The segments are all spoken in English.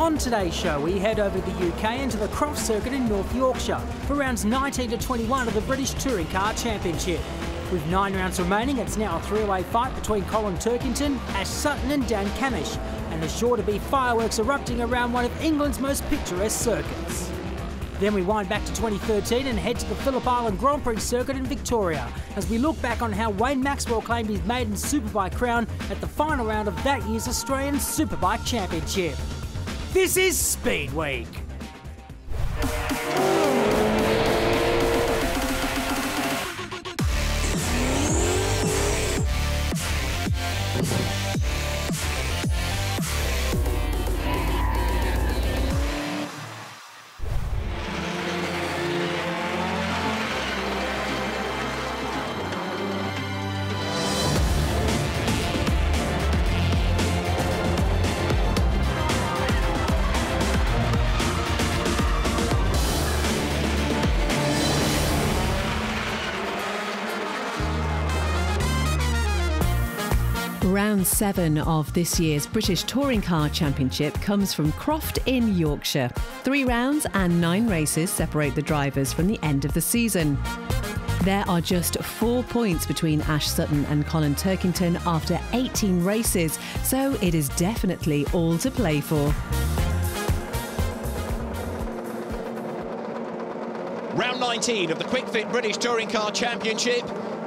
On today's show, we head over to the UK and to the Croft circuit in North Yorkshire for rounds 19 to 21 of the British Touring Car Championship. With 9 rounds remaining, it's now a three-way fight between Colin Turkington, Sutton and Dan Cammish, and there's sure to be fireworks erupting around one of England's most picturesque circuits. Then we wind back to 2013 and head to the Phillip Island Grand Prix circuit in Victoria as we look back on how Wayne Maxwell claimed his maiden Superbike crown at the final round of that year's Australian Superbike Championship. This is Speedweek. Round 7 of this year's British Touring Car Championship comes from Croft in Yorkshire. 3 rounds and 9 races separate the drivers from the end of the season. There are just 4 points between Sutton and Colin Turkington after 18 races, so it is definitely all to play for. Round 19 of the Quick Fit British Touring Car Championship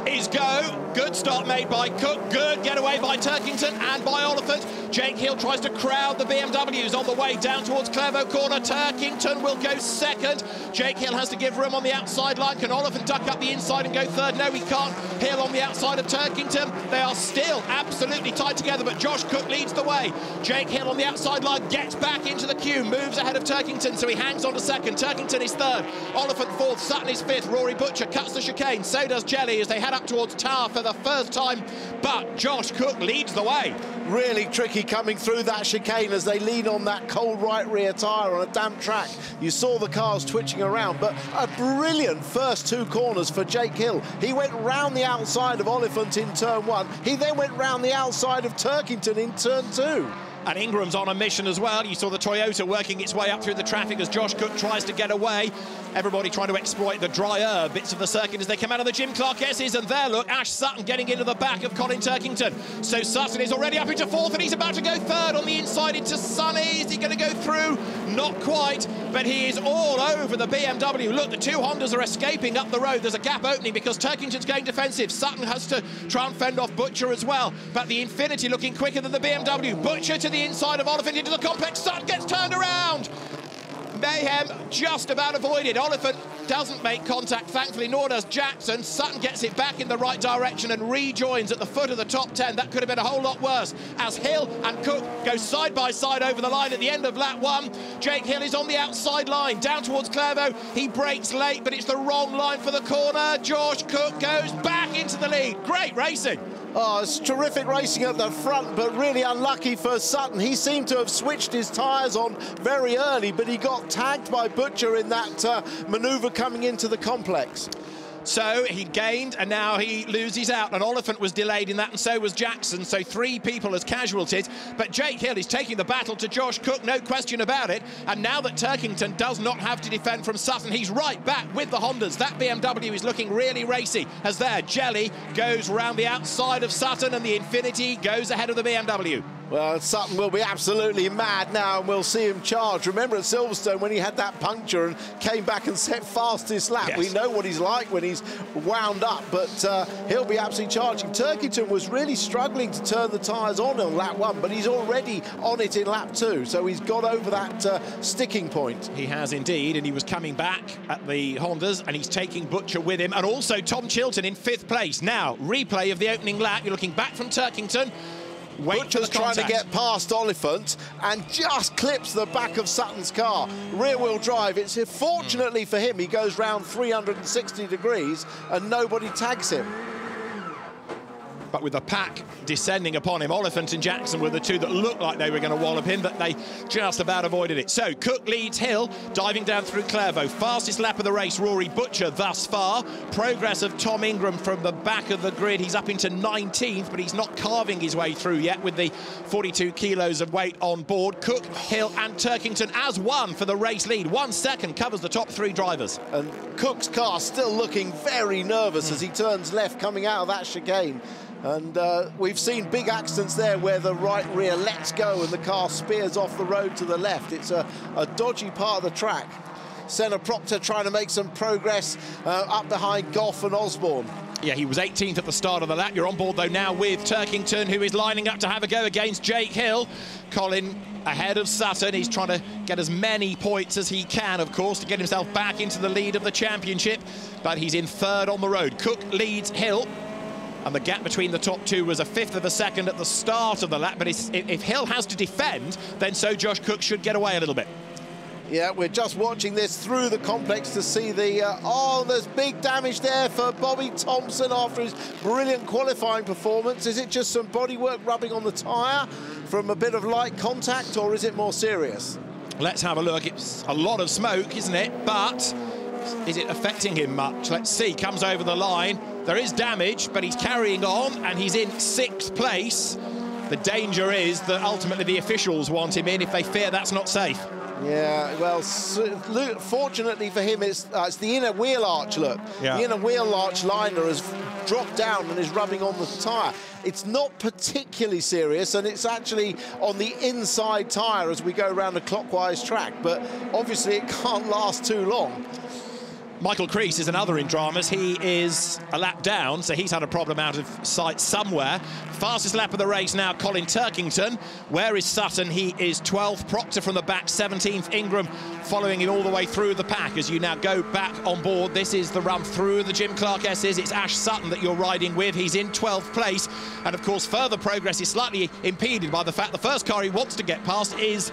is go. Good start made by Cook. Good getaway by Turkington and by Oliphant. Jake Hill tries to crowd the BMWs on the way down towards Clairvaux Corner. Turkington will go second. Jake Hill has to give room on the outside line. Can Oliphant duck up the inside and go third? No, he can't. Hill on the outside of Turkington. They are still absolutely tied together, but Josh Cook leads the way. Jake Hill on the outside line gets back into the queue, moves ahead of Turkington, so he hangs on to second. Turkington is third. Oliphant fourth. Sutton is fifth. Rory Butcher cuts the chicane. So does Jelly as they head up towards Tower for the first time, but Josh Cook leads the way. Really tricky coming through that chicane as they lean on that cold right rear tyre on a damp track. You saw the cars twitching around, but a brilliant first 2 corners for Jake Hill. He went round the outside of Oliphant in turn 1. He then went round the outside of Turkington in turn 2. And Ingram's on a mission as well. You saw the Toyota working its way up through the traffic as Josh Cook tries to get away. Everybody trying to exploit the drier bits of the circuit as they come out of the Jim Clark S's. And there, look, Sutton getting into the back of Colin Turkington. So Sutton is already up into fourth and he's about to go third on the inside into Sunny. Is he going to go through? Not quite, but he is all over the BMW. Look, the 2 Hondas are escaping up the road. There's a gap opening because Turkington's going defensive. Sutton has to try and fend off Butcher as well. But the Infiniti looking quicker than the BMW. Butcher to the inside of Oliphant into the complex. Sutton gets turned around. Mayhem just about avoided. Oliphant doesn't make contact, thankfully, nor does Jackson. Sutton gets it back in the right direction and rejoins at the foot of the top 10. That could have been a whole lot worse as Hill and Cook go side by side over the line at the end of lap 1. Jake Hill is on the outside line down towards Clairvaux. He brakes late, but it's the wrong line for the corner. Josh Cook goes back into the lead. Great racing. Oh, it's terrific racing at the front, but really unlucky for Sutton. He seemed to have switched his tyres on very early, but he got tagged by Butcher in that manoeuvre coming into the complex. So he gained and now he loses out, and Oliphant was delayed in that and so was Jackson, so 3 people as casualties. But Jake Hill is taking the battle to Josh Cook, no question about it. And now that Turkington does not have to defend from Sutton, he's right back with the Hondas. That BMW is looking really racy as there Jelly goes round the outside of Sutton and the Infiniti goes ahead of the BMW. Well, Sutton will be absolutely mad now and we'll see him charge. Remember at Silverstone when he had that puncture and came back and set fastest lap. Yes. We know what he's like when he's wound up, but he'll be absolutely charging. Turkington was really struggling to turn the tyres on lap 1, but he's already on it in lap 2, so he's got over that sticking point. He has indeed, and he was coming back at the Hondas, and he's taking Butcher with him, and also Tom Chilton in 5th place. Now, replay of the opening lap. You're looking back from Turkington. Butcher's trying to get past Oliphant and just clips the back of Sutton's car. Rear-wheel drive. It's fortunately for him, he goes round 360 degrees and nobody tags him. but with the pack descending upon him, Oliphant and Jackson were the two that looked like they were going to wallop him, but they just about avoided it. So Cook leads Hill, diving down through Clairvaux. Fastest lap of the race, Rory Butcher thus far. Progress of Tom Ingram from the back of the grid. He's up into 19th, but he's not carving his way through yet with the 42 kilos of weight on board. Cook, Hill and Turkington as one for the race lead. 1 second covers the top 3 drivers. And Cook's car still looking very nervous as he turns left coming out of that chicane. And we've seen big accidents there where the right rear lets go and the car spears off the road to the left. It's a dodgy part of the track. Senna Proctor trying to make some progress up behind Goff and Osborne. Yeah, he was 18th at the start of the lap. You're on board, though, now with Turkington, who is lining up to have a go against Jake Hill. Colin ahead of Sutton. He's trying to get as many points as he can, of course, to get himself back into the lead of the championship. But he's in 3rd on the road. Cook leads Hill. And the gap between the top 2 was 1/5 of a second at the start of the lap. But if Hill has to defend, then so Josh Cook should get away a little bit. Yeah, we're just watching this through the complex to see the... oh, there's big damage there for Bobby Thompson after his brilliant qualifying performance. Is it just some bodywork rubbing on the tyre from a bit of light contact, or is it more serious? Let's have a look. It's a lot of smoke, isn't it? But is it affecting him much? Let's see. Comes over the line. There is damage, but he's carrying on, and he's in 6th place. The danger is that ultimately the officials want him in if they fear that's not safe. Yeah, well, fortunately for him, it's the inner wheel arch, look. Yeah. The inner wheel arch liner has dropped down and is rubbing on the tyre. It's not particularly serious, and it's actually on the inside tyre as we go around a clockwise track, but obviously it can't last too long. Michael Crease is another in dramas. He is a lap down, so he's had a problem out of sight somewhere. Fastest lap of the race now, Colin Turkington. Where is Sutton? He is 12th. Proctor from the back, 17th. Ingram following him all the way through the pack as you now go back on board. This is the run through the Jim Clark S's. It's Ash Sutton that you're riding with. He's in 12th place. And, of course, further progress is slightly impeded by the fact the first car he wants to get past is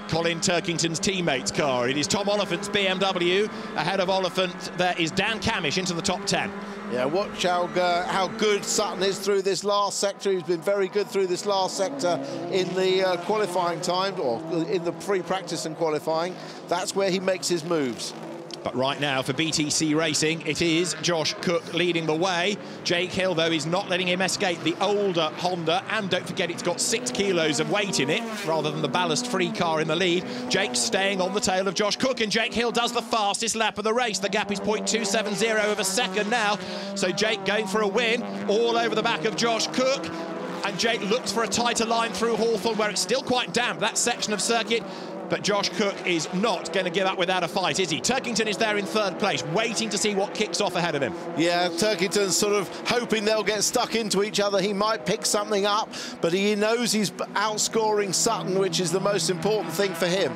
Colin Turkington's teammate's car. It is Tom Oliphant's BMW. Ahead of Oliphant, there is Dan Cammish into the top 10. Yeah, watch how good Sutton is through this last sector. He's been very good through this last sector in the qualifying time, or in the pre-practice and qualifying. That's where he makes his moves. But right now for BTC Racing, it is Josh Cook leading the way. Jake Hill, though, is not letting him escape the older Honda. And don't forget, it's got 6 kilos of weight in it, rather than the ballast-free car in the lead. Jake staying on the tail of Josh Cook, and Jake Hill does the fastest lap of the race. The gap is 0.270 of a second now. So Jake going for a win, all over the back of Josh Cook. And Jake looks for a tighter line through Hawthorne, where it's still quite damp, that section of circuit. But Josh Cook is not going to give up without a fight, is he? Turkington is there in 3rd place, waiting to see what kicks off ahead of him. Yeah, Turkington's sort of hoping they'll get stuck into each other. He might pick something up, but he knows he's outscoring Sutton, which is the most important thing for him.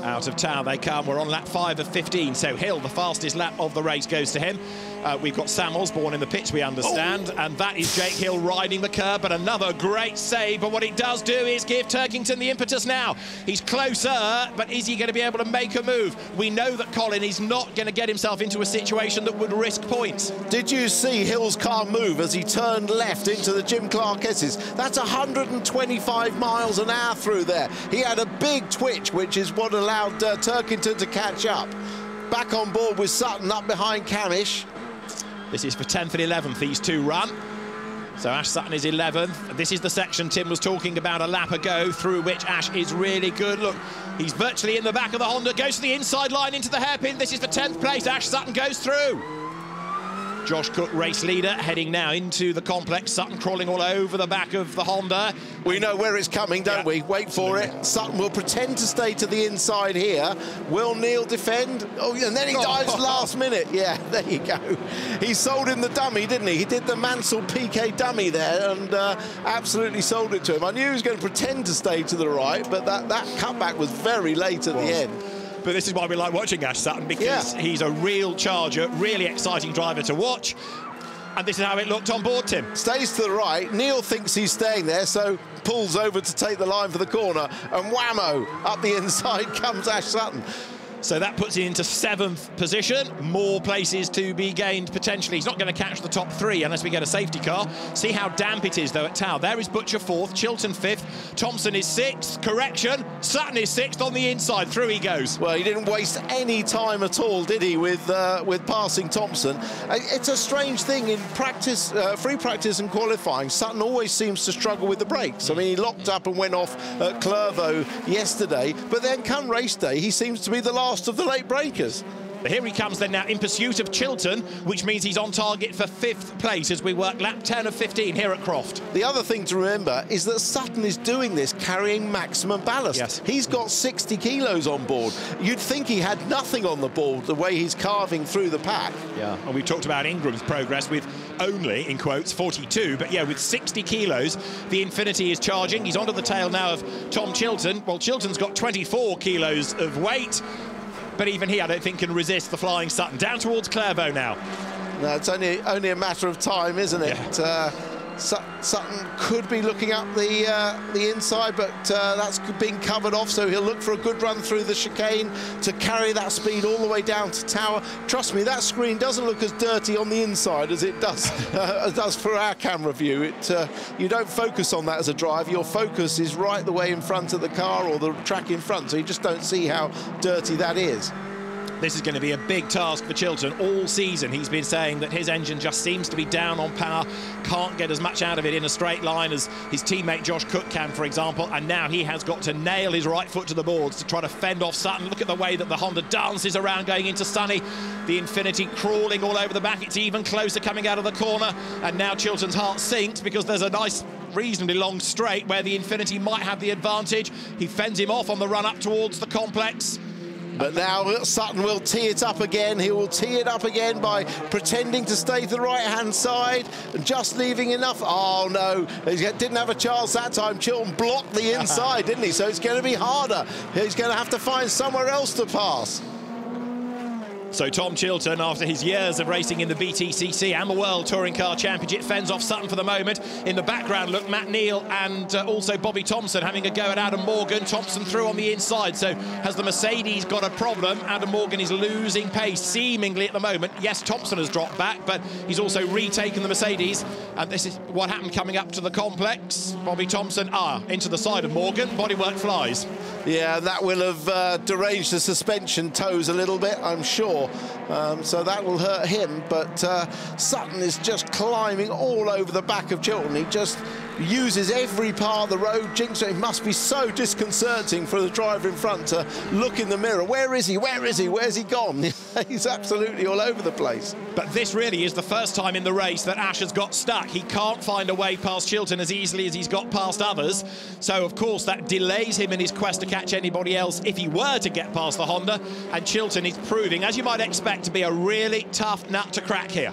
Out of town they come. We're on lap 5 of 15, so Hill, the fastest lap of the race, goes to him. We've got Sam Osborne in the pits, we understand, and that is Jake Hill riding the curb, but another great save. But what it does do is give Turkington the impetus now. He's closer, but is he going to be able to make a move? We know that Colin is not going to get himself into a situation that would risk points. Did you see Hill's car move as he turned left into the Jim Clark S's? That's 125 miles an hour through there. He had a big twitch, which is what allowed Turkington to catch up. Back on board with Sutton up behind Cammish. This is for 10th and 11th, these two run. So Ash Sutton is 11th. This is the section Tim was talking about a lap ago, through which Ash is really good. Look, he's virtually in the back of the Honda, goes to the inside line into the hairpin. This is for 10th place. Ash Sutton goes through. Josh Cook, race leader, heading now into the complex. Sutton crawling all over the back of the Honda. We know where it's coming, don't we? Wait for it. Sutton will pretend to stay to the inside here. Will Neil defend? Oh, and then he dives last minute. Yeah, there you go. He sold him the dummy, didn't he? He did the Mansell PK dummy there and absolutely sold it to him. I knew he was going to pretend to stay to the right, but that cutback was very late at the end. But this is why we like watching Ash Sutton, because he's a real charger, really exciting driver to watch. And this is how it looked on board, Tim. Stays to the right. Neil thinks he's staying there, so pulls over to take the line for the corner. And whammo, up the inside comes Ash Sutton. So that puts him into 7th position. More places to be gained potentially. He's not going to catch the top 3 unless we get a safety car. See how damp it is though at Tower. There is Butcher 4th, Chilton 5th, Thompson is 6th. Correction, Sutton is 6th on the inside. Through he goes. Well, he didn't waste any time at all, did he, with passing Thompson? It's a strange thing in practice, free practice and qualifying. Sutton always seems to struggle with the brakes. I mean, he locked up and went off at Clervaux yesterday, but then come race day, he seems to be the last of the late breakers. But here he comes then now in pursuit of Chilton, which means he's on target for 5th place as we work lap 10 of 15 here at Croft. The other thing to remember is that Sutton is doing this carrying maximum ballast. Yes. He's got 60 kilos on board. You'd think he had nothing on the board the way he's carving through the pack. Yeah, and we've talked about Ingram's progress with only, in quotes, 42, but yeah, with 60 kilos, the Infinity is charging. He's onto the tail now of Tom Chilton. Well, Chilton's got 24 kilos of weight. But even he, I don't think, can resist the flying Sutton. Down towards Clervaux now. No, it's only a matter of time, isn't it? Yeah. Sutton could be looking up the inside, but that's being covered off, so he'll look for a good run through the chicane to carry that speed all the way down to Tower. Trust me, that screen doesn't look as dirty on the inside as it does for our camera view. You don't focus on that as a driver. Your focus is right the way in front of the car or the track in front, so you just don't see how dirty that is. This is going to be a big task for Chilton. All season he's been saying that his engine just seems to be down on power, can't get as much out of it in a straight line as his teammate Josh Cook can, for example, and now he has got to nail his right foot to the boards to try to fend off Sutton. Look at the way that the Honda dances around going into Sunny. The Infinity crawling all over the back. It's even closer coming out of the corner, and now Chilton's heart sinks because there's a nice reasonably long straight where the Infinity might have the advantage. He fends him off on the run up towards the complex. But now Sutton will tee it up again. He will tee it up again by pretending to stay to the right-hand side and just leaving enough. Oh, no, he didn't have a chance that time. Chilton blocked the inside, didn't he? So it's going to be harder. He's going to have to find somewhere else to pass. So Tom Chilton, after his years of racing in the BTCC and the World Touring Car Championship, fends off Sutton for the moment. In the background, look, Matt Neal and also Bobby Thompson having a go at Adam Morgan. Thompson through on the inside. So has the Mercedes got a problem? Adam Morgan is losing pace, seemingly at the moment. Yes, Thompson has dropped back, but he's also retaken the Mercedes. And this is what happened coming up to the complex. Bobby Thompson, into the side of Morgan. Bodywork flies. Yeah, that will have deranged the suspension toes a little bit, I'm sure. So that will hurt him, but Sutton is just climbing all over the back of Chilton. He just uses every part of the road. Jinx, it must be so disconcerting for the driver in front to look in the mirror. Where is he? Where is he? Where's he gone? He's absolutely all over the place. But this really is the first time in the race that Ash has got stuck. He can't find a way past Chilton as easily as he's got past others. So, of course, that delays him in his quest to catch anybody else if he were to get past the Honda. And Chilton is proving, as you might expect, to be a really tough nut to crack here.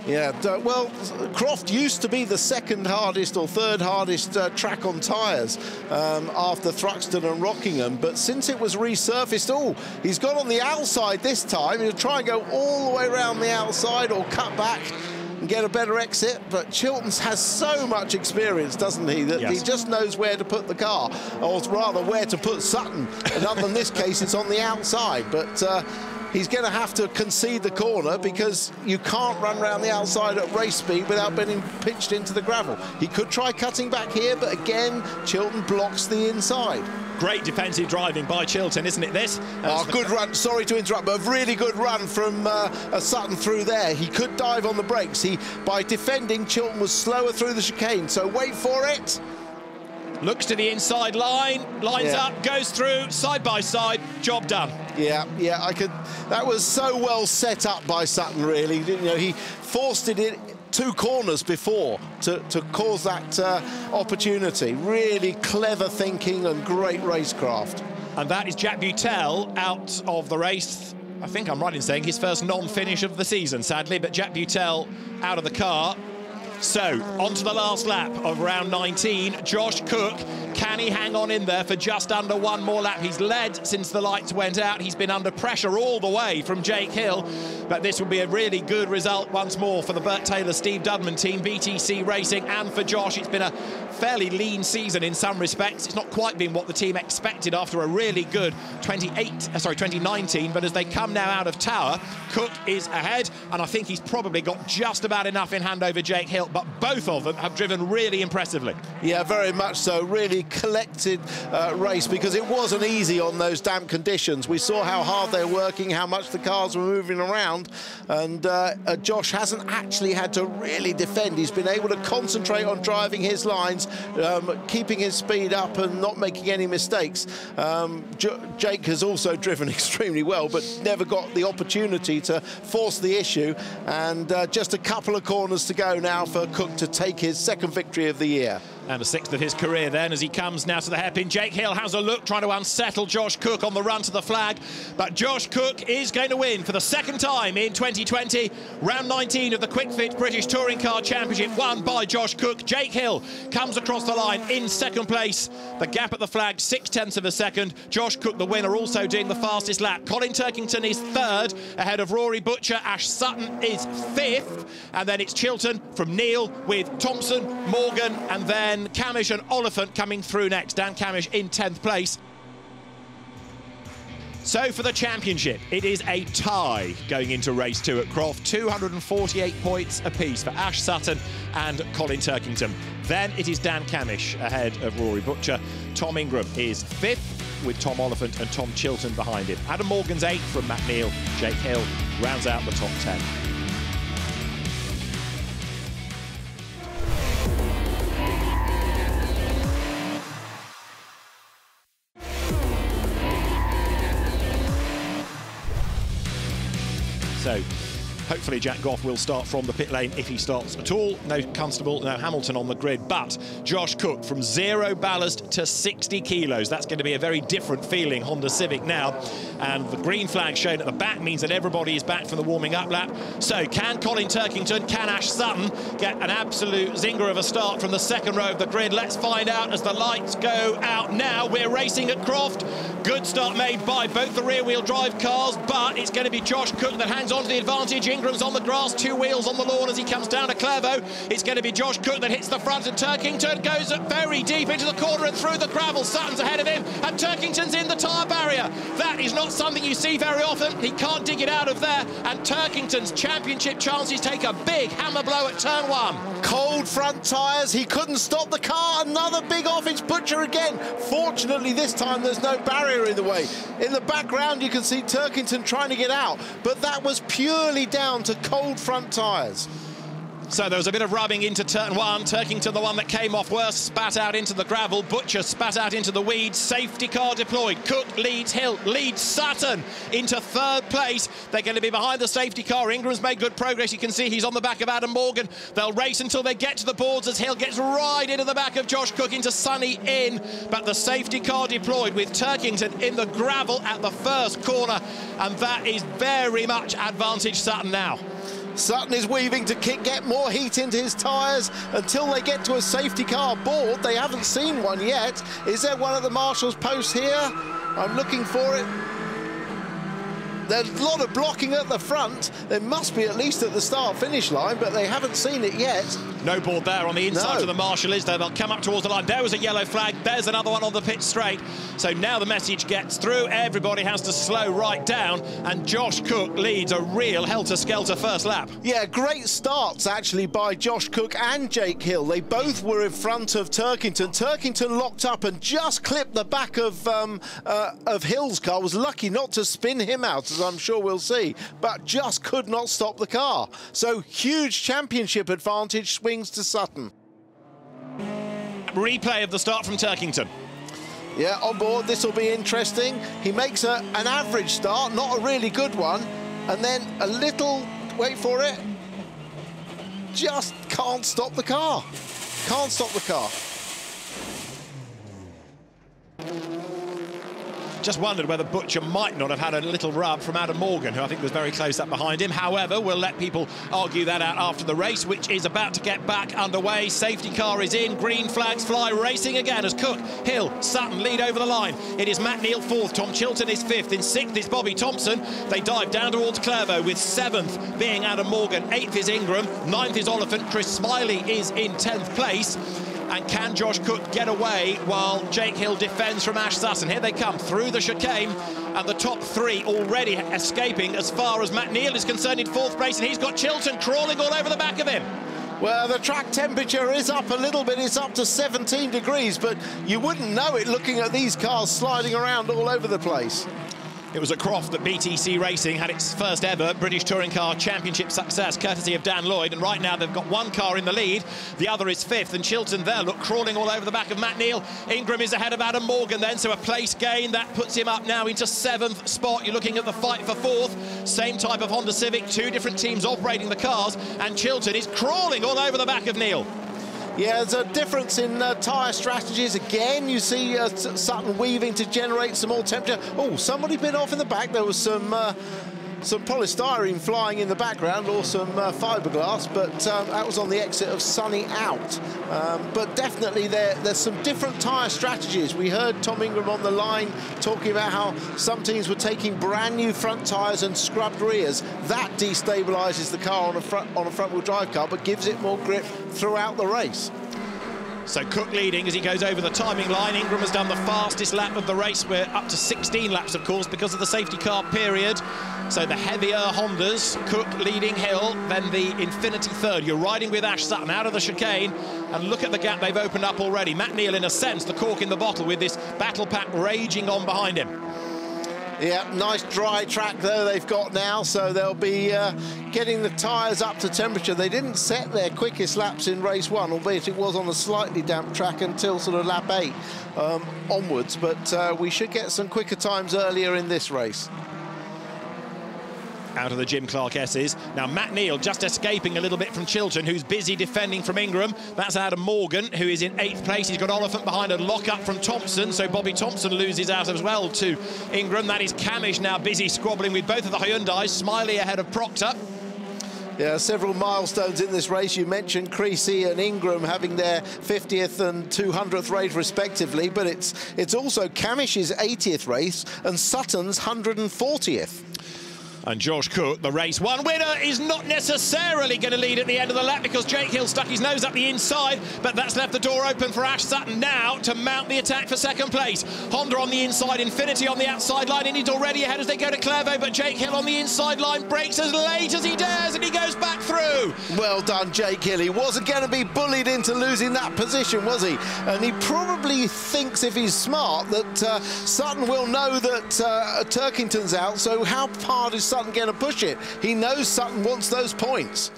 Yeah, well, Croft used to be the second hardest or third hardest track on tyres after Thruxton and Rockingham, but since it was resurfaced, he's got on the outside this time. He'll try and go all the way around the outside or cut back and get a better exit, but Chilton has so much experience, doesn't he, that he just knows where to put the car, or rather where to put Sutton. And other than this case, it's on the outside, but he's going to have to concede the corner because you can't run around the outside at race speed without being pitched into the gravel. He could try cutting back here, but again, Chilton blocks the inside. Great defensive driving by Chilton, isn't it, this? Good run. Sorry to interrupt, but a really good run from Sutton through there. He could dive on the brakes. By defending, Chilton was slower through the chicane, so wait for it. Looks to the inside line, lines up, goes through, side by side, job done. Yeah, that was so well set up by Sutton, really. You know, he forced it in 2 corners before to cause that opportunity. Really clever thinking and great racecraft. And that is Jack Butel out of the race. I think I'm right in saying his first non-finish of the season, sadly, but Jack Butel out of the car. So, on to the last lap of round 19. Josh Cook, can he hang on in there for just under one more lap? He's led since the lights went out. He's been under pressure all the way from Jake Hill. But this will be a really good result once more for the Burt Taylor Steve Dudman team, BTC Racing, and for Josh. It's been a fairly lean season in some respects. It's not quite been what the team expected after a really good 2019, but as they come now out of Tower, Cook is ahead, and I think he's probably got just about enough in hand over Jake Hill, but both of them have driven really impressively. Yeah, very much so. Really collected race, because it wasn't easy on those damp conditions. We saw how hard they're working, how much the cars were moving around, and Josh hasn't actually had to really defend. He's been able to concentrate on driving his lines, keeping his speed up and not making any mistakes. Jake has also driven extremely well, but never got the opportunity to force the issue, and just a couple of corners to go now for Cook to take his second victory of the year. And a sixth of his career then, as he comes now to the hairpin. Jake Hill has a look, trying to unsettle Josh Cook on the run to the flag. But Josh Cook is going to win for the second time in 2020. Round 19 of the Quick Fit British Touring Car Championship, won by Josh Cook. Jake Hill comes across the line in second place. The gap at the flag, 0.6 of a second. Josh Cook, the winner, also doing the fastest lap. Colin Turkington is third, ahead of Rory Butcher. Ash Sutton is fifth. And then it's Chilton from Neil with Thompson, Morgan, and then Cammish and Oliphant coming through next. Dan Cammish in 10th place. So for the championship, it is a tie going into race 2 at Croft. 248 points apiece for Ash Sutton and Colin Turkington. Then it is Dan Cammish ahead of Rory Butcher. Tom Ingram is 5th with Tom Oliphant and Tom Chilton behind him. Adam Morgan's 8th from Matt Neal. Jake Hill rounds out the top 10. So, hopefully Jack Goff will start from the pit lane if he starts at all. No Constable, no Hamilton on the grid, but Josh Cook from 0 ballast to 60 kilos. That's going to be a very different feeling Honda Civic now. And the green flag shown at the back means that everybody is back from the warming up lap. So can Colin Turkington, can Ash Sutton get an absolute zinger of a start from the second row of the grid? Let's find out as the lights go out now. We're racing at Croft. Good start made by both the rear-wheel drive cars, but it's going to be Josh Cook that hangs on to the advantage. Ingram's on the grass, 2 wheels on the lawn as he comes down to Clairvaux. It's going to be Josh Cook that hits the front, and Turkington goes very deep into the corner and through the gravel. Sutton's ahead of him, and Turkington's in the tyre barrier. That is not something you see very often. He can't dig it out of there, and Turkington's championship chances take a big hammer blow at turn 1. Cold front tyres, he couldn't stop the car. Another big off, it's Butcher again. Fortunately, this time there's no barrier in the way. In the background, you can see Turkington trying to get out, but that was purely down to cold front tyres. So there was a bit of rubbing into turn 1. Turkington, the one that came off worst, spat out into the gravel. Butcher spat out into the weeds. Safety car deployed. Cook leads Hill, leads Sutton into 3rd place. They're going to be behind the safety car. Ingram's made good progress. You can see he's on the back of Adam Morgan. They'll race until they get to the boards as Hill gets right into the back of Josh Cook into Sunny Inn. But the safety car deployed with Turkington in the gravel at the first corner. And that is very much advantage Sutton now. Sutton is weaving to get more heat into his tyres until they get to a safety car board. They haven't seen one yet. Is there one at the marshal's post here? I'm looking for it. There's a lot of blocking at the front. There must be at least at the start-finish line, but they haven't seen it yet. No board there on the inside of the marshal, is there? They'll come up towards the line. There was a yellow flag. There's another one on the pit straight. So now the message gets through. Everybody has to slow right down, and Josh Cook leads a real helter-skelter first lap. Yeah, great starts, actually, by Josh Cook and Jake Hill. They both were in front of Turkington. Turkington locked up and just clipped the back of Hill's car. Was lucky not to spin him out, as I'm sure we'll see, but just could not stop the car. So huge championship advantage swings to Sutton. Replay of the start from Turkington. Yeah, on board, this will be interesting. He makes an average start, not a really good one, and then a little, wait for it, just can't stop the car. Can't stop the car. Just wondered whether Butcher might not have had a little rub from Adam Morgan, who I think was very close up behind him. However, we'll let people argue that out after the race, which is about to get back underway. Safety car is in, green flags fly, racing again as Cook, Hill, Sutton lead over the line. It is Matt Neal fourth, Tom Chilton is fifth, in sixth is Bobby Thompson. They dive down towards Clairvaux, with seventh being Adam Morgan, eighth is Ingram, ninth is Oliphant, Chris Smiley is in 10th place. And can Josh Cook get away while Jake Hill defends from Ash Sutton? Here they come through the chicane, and the top three already escaping as far as Matt Neal is concerned in fourth place, and he's got Chilton crawling all over the back of him. Well, the track temperature is up a little bit. It's up to 17 degrees, but you wouldn't know it looking at these cars sliding around all over the place. It was at Croft that BTC Racing had its first ever British Touring Car Championship success, courtesy of Dan Lloyd, and right now they've got one car in the lead, the other is fifth, and Chilton there, look, crawling all over the back of Matt Neal. Ingram is ahead of Adam Morgan then, so a place gain, that puts him up now into 7th spot. You're looking at the fight for 4th, same type of Honda Civic, two different teams operating the cars, and Chilton is crawling all over the back of Neal. Yeah, there's a difference in tyre strategies. Again, you see Sutton weaving to generate some more temperature. Oh, somebody been off in the back. There was some polystyrene flying in the background, or some fiberglass, but that was on the exit of Sunny Out. But definitely there's some different tyre strategies. We heard Tom Ingram on the line talking about how some teams were taking brand new front tyres and scrubbed rears. That destabilises the car on a front-wheel drive car, but gives it more grip throughout the race. So Cook leading as he goes over the timing line. Ingram has done the fastest lap of the race. We're up to 16 laps, of course, because of the safety car period. So the heavier Hondas, Cook leading Hill, then the Infinity third. You're riding with Ash Sutton out of the chicane, and look at the gap they've opened up already. Matt Neal, in a sense, the cork in the bottle, with this battle pack raging on behind him. Yeah, nice dry track there they've got now, so they'll be getting the tyres up to temperature. They didn't set their quickest laps in race 1, albeit it was on a slightly damp track until sort of lap 8 onwards, but we should get some quicker times earlier in this race. Out of the Jim Clark S's. Now Matt Neal just escaping a little bit from Chilton, who's busy defending from Ingram. That's Adam Morgan, who is in 8th place. He's got Oliphant behind, a lock-up from Thompson, so Bobby Thompson loses out as well to Ingram. That is Cammish now busy squabbling with both of the Hyundais. Smiley ahead of Proctor. Yeah, several milestones in this race. You mentioned Creasy and Ingram having their 50th and 200th race respectively, but it's also Cammish's 80th race and Sutton's 140th. And Josh Cook, the race 1 winner, is not necessarily going to lead at the end of the lap, because Jake Hill stuck his nose up the inside, but that's left the door open for Ash Sutton now to mount the attack for 2nd place. Honda on the inside, Infinity on the outside line, and he's already ahead as they go to Clairvaux, but Jake Hill on the inside line breaks as late as he dares, and he goes back through. Well done, Jake Hill. He wasn't going to be bullied into losing that position, was he? And he probably thinks, if he's smart, that Sutton will know that Turkington's out, so how hard is Sutton going to push it? He knows Sutton wants those points.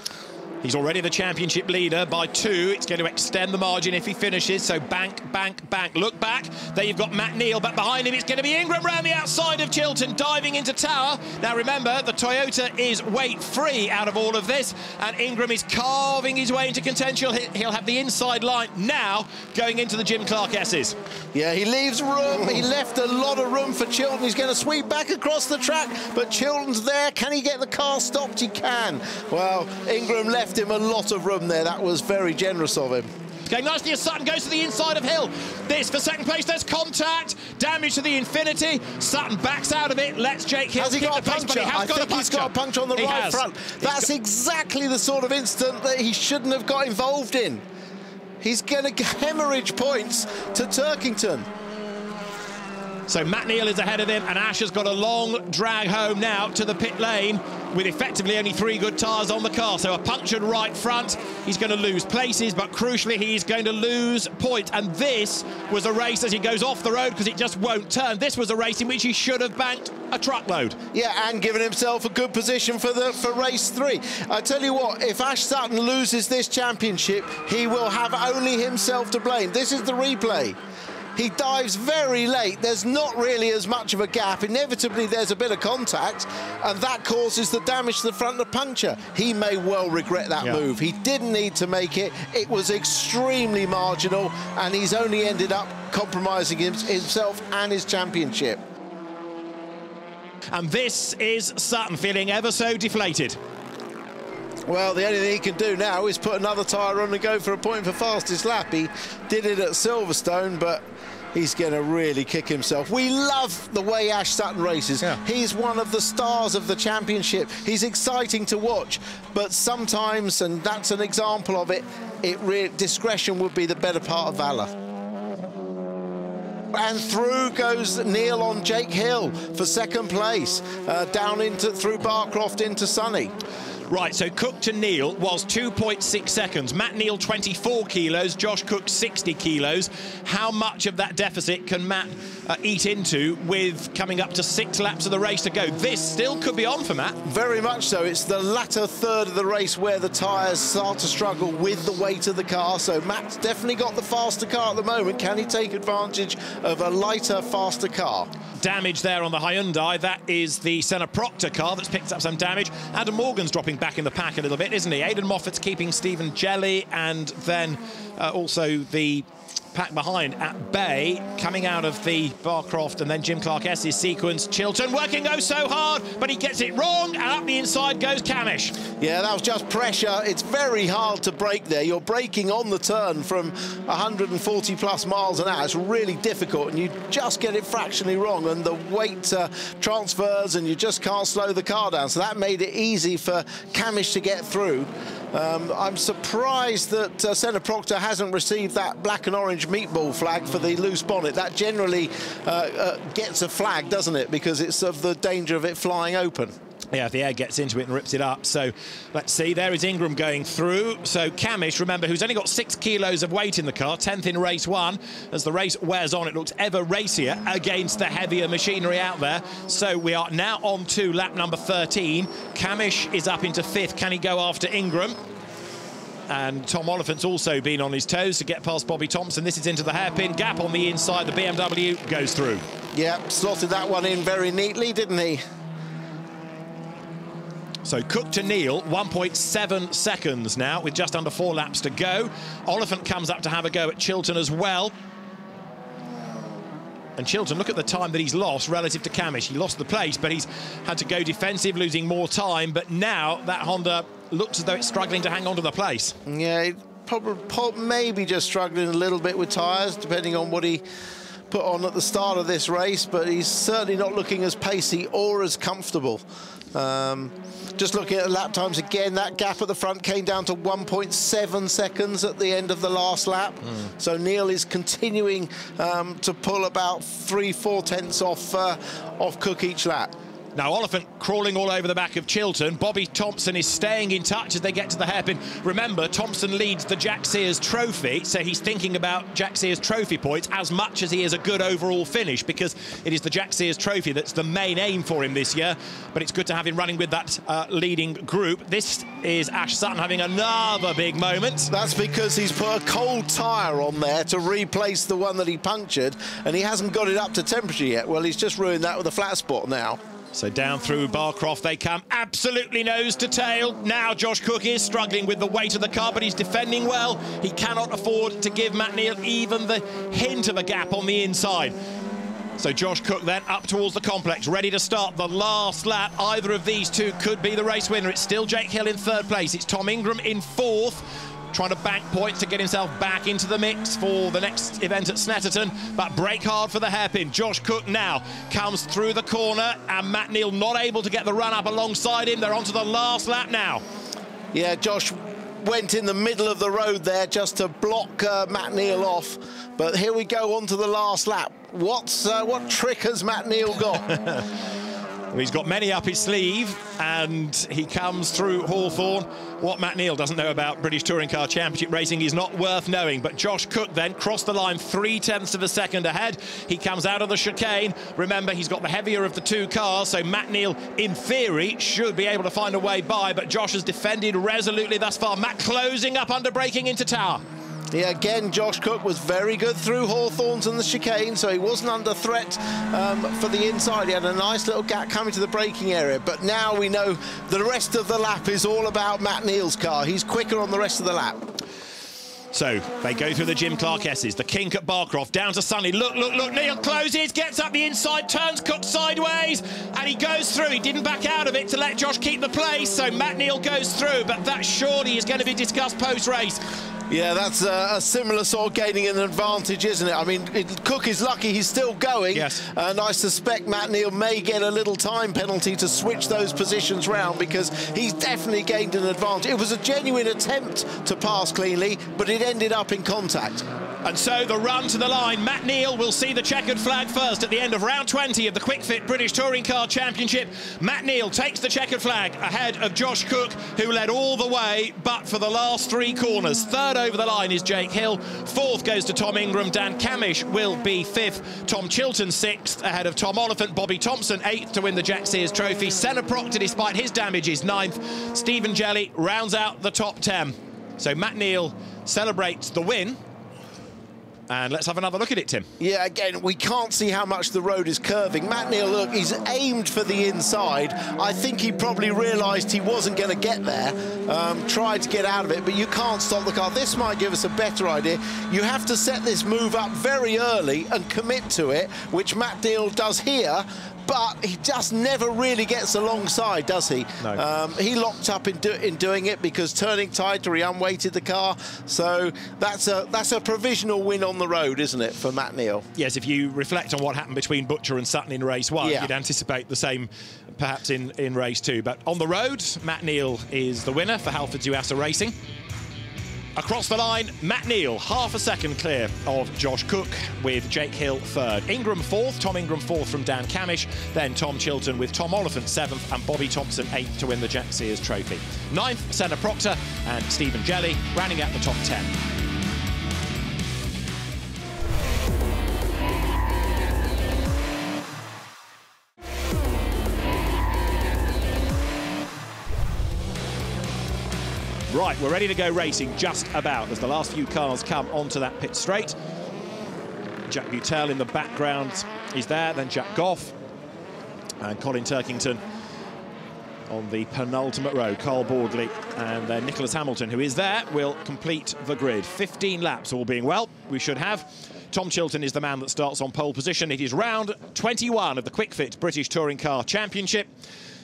He's already the championship leader by 2. It's going to extend the margin if he finishes, so bank, bank, bank. Look back. There you've got Matt Neal, but behind him it's going to be Ingram round the outside of Chilton, diving into Tower. Now remember, the Toyota is weight-free out of all of this, and Ingram is carving his way into contention. He'll have the inside line now going into the Jim Clark S's. Yeah, he leaves room. He left a lot of room for Chilton. He's going to sweep back across the track, but Chilton's there. Can he get the car stopped? He can. Well, Ingram left him a lot of room there. That was very generous of him. Going nicely as Sutton goes to the inside of Hill. This for 2nd place. There's contact. Damage to the Infinity. Sutton backs out of it. Lets Jake Hill keep the pace, but he has got a puncture. He's got a puncture on the right front. That's exactly the sort of incident that he shouldn't have got involved in. He's going to hemorrhage points to Turkington. So Matt Neal is ahead of him, and Ash has got a long drag home now to the pit lane with effectively only 3 good tyres on the car. So a punctured right front. He's going to lose places, but crucially he's going to lose points. And this was a race as he goes off the road because it just won't turn. This was a race in which he should have banked a truckload. Yeah, and given himself a good position for race 3. I tell you what, if Ash Sutton loses this championship, he will have only himself to blame. This is the replay. He dives very late. There's not really as much of a gap. Inevitably, there's a bit of contact, and that causes the damage to the front of the puncture. He may well regret that move. He didn't need to make it. It was extremely marginal, and he's only ended up compromising himself and his championship. And this is Sutton feeling ever so deflated. Well, the only thing he can do now is put another tyre on and go for a point for fastest lap. He did it at Silverstone, but he's going to really kick himself. We love the way Ash Sutton races. Yeah. He's one of the stars of the championship. He's exciting to watch, but sometimes, and that's an example of it, discretion would be the better part of valour. And through goes Neil on Jake Hill for second place, down through Barcroft into Sunny. Right, so Cook to Neil was 2.6 seconds. Matt Neil, 24 kilos. Josh Cook, 60 kilos. How much of that deficit can Matt eat into with coming up to 6 laps of the race to go? This still could be on for Matt. Very much so. It's the latter third of the race where the tyres start to struggle with the weight of the car. So Matt's definitely got the faster car at the moment. Can he take advantage of a lighter, faster car? Damage there on the Hyundai. That is the Senna Proctor car that's picked up some damage. Adam Morgan's dropping back in the pack a little bit, isn't he? Aidan Moffat's keeping Stephen Jelly, and then also the pack behind at bay, coming out of the Barcroft and then Jim Clark S's sequence. Chilton working oh so hard, but he gets it wrong, and up the inside goes Cammish. Yeah, that was just pressure. It's very hard to brake there. You're braking on the turn from 140 plus miles an hour. It's really difficult, and you just get it fractionally wrong, and the weight transfers, and you just can't slow the car down. So that made it easy for Cammish to get through. I'm surprised that Senna Proctor hasn't received that black and orange meatball flag for the loose bonnet. That generally gets a flag, doesn't it? Because it's of the danger of it flying open. Yeah, if the air gets into it and rips it up. So let's see, there is Ingram going through. So Cammish, remember, who's only got 6 kilos of weight in the car, 10th in race 1. As the race wears on, it looks ever racier against the heavier machinery out there. So we are now on to lap number 13. Cammish is up into 5th. Can he go after Ingram? And Tom Oliphant's also been on his toes to get past Bobby Thompson. This is into the hairpin. Gap on the inside. The BMW goes through. Yeah, slotted that one in very neatly, didn't he? So Cook to Neil, 1.7 seconds now, with just under 4 laps to go. Oliphant comes up to have a go at Chilton as well. And Chilton, look at the time that he's lost relative to Cammish. He lost the place, but he's had to go defensive, losing more time. But now that Honda looks as though it's struggling to hang on to the place. Yeah, probably maybe just struggling a little bit with tyres, depending on what he put on at the start of this race, but he's certainly not looking as pacey or as comfortable. Just looking at the lap times again, that gap at the front came down to 1.7 seconds at the end of the last lap. So Neil is continuing to pull about 3-4 tenths off Cook each lap. Now Oliphant crawling all over the back of Chilton. Bobby Thompson is staying in touch as they get to the hairpin. Remember, Thompson leads the Jack Sears Trophy, so he's thinking about Jack Sears Trophy points as much as he is a good overall finish, because it is the Jack Sears Trophy that's the main aim for him this year. But it's good to have him running with that leading group. This is Ash Sutton having another big moment. That's because he's put a cold tyre on there to replace the one that he punctured, and he hasn't got it up to temperature yet. Well, he's just ruined that with a flat spot now. So down through Barcroft they come, absolutely nose to tail. Now Josh Cook is struggling with the weight of the car, but he's defending well. He cannot afford to give Matt Neil even the hint of a gap on the inside. So Josh Cook then up towards the complex, ready to start the last lap. Either of these two could be the race winner. It's still Jake Hill in 3rd place. It's Tom Ingram in 4th. Trying to bank points to get himself back into the mix for the next event at Snetterton, but brake hard for the hairpin. Josh Cook now comes through the corner, and Matt Neil not able to get the run up alongside him. They're onto the last lap now. Yeah, Josh went in the middle of the road there just to block Matt Neil off, but here we go on to the last lap. What trick has Matt Neil got? Well, he's got many up his sleeve, and he comes through Hawthorne. What Matt Neil doesn't know about British Touring Car Championship racing is not worth knowing. But Josh Cook then crossed the line 0.3 of a second ahead. He comes out of the chicane. Remember, he's got the heavier of the 2 cars, so Matt Neil, in theory, should be able to find a way by. But Josh has defended resolutely thus far. Matt closing up under braking into Tower. Yeah, again, Josh Cook was very good through Hawthorns and the chicane, so he wasn't under threat for the inside. He had a nice little gap coming to the braking area, but now we know the rest of the lap is all about Matt Neil's car. He's quicker on the rest of the lap. So they go through the Jim Clark S's, the kink at Barcroft, down to Sunny. Look, Neil closes, gets up the inside, turns Cook sideways, and he goes through. He didn't back out of it to let Josh keep the place, so Matt Neal goes through, but that surely is going to be discussed post-race. Yeah, that's a similar sort of gaining an advantage, isn't it? I mean, Cook is lucky he's still going. Yes. And I suspect Matt Neal may get a little time penalty to switch those positions round, because he's definitely gained an advantage. It was a genuine attempt to pass cleanly, but it ended up in contact. And so the run to the line, Matt Neal will see the checkered flag first at the end of round 20 of the Quick Fit British Touring Car Championship. Matt Neal takes the checkered flag ahead of Josh Cook, who led all the way, but for the last 3 corners. Third over the line is Jake Hill. Fourth goes to Tom Ingram. Dan Cammish will be 5th. Tom Chilton 6th ahead of Tom Oliphant. Bobby Thompson 8th to win the Jack Sears Trophy. Senna Proctor, despite his damages, 9th. Stephen Jelly rounds out the top 10. So Matt Neal celebrates the win. And let's have another look at it, Tim. Yeah, again, we can't see how much the road is curving. Matt Neal, look, he's aimed for the inside. I think he probably realised he wasn't going to get there, tried to get out of it, but you can't stop the car. This might give us a better idea. You have to set this move up very early and commit to it, which Matt Neal does here, but he just never really gets alongside, does he? No. He locked up in doing it because turning tighter, he unweighted the car. So that's a provisional win on the road, isn't it, for Matt Neal? Yes, if you reflect on what happened between Butcher and Sutton in race 1, yeah, you'd anticipate the same perhaps in race 2. But on the road, Matt Neal is the winner for Halford Zuasa Racing. Across the line, Matt Neal, half a second clear of Josh Cook, with Jake Hill 3rd. Ingram 4th, Tom Ingram 4th from Dan Cammish, then Tom Chilton with Tom Oliphant 7th and Bobby Thompson 8th to win the Jack Sears Trophy. 9th, Senna Proctor and Stephen Jelly, rounding out the top 10. Right, we're ready to go racing just about as the last few cars come onto that pit straight. Jack Butel in the background is there, then Jack Goff and Colin Turkington on the penultimate row. Carl Bordley and then Nicholas Hamilton, who is there, will complete the grid. 15 laps, all being well, we should have. Tom Chilton is the man that starts on pole position. It is round 21 of the Quick Fit British Touring Car Championship.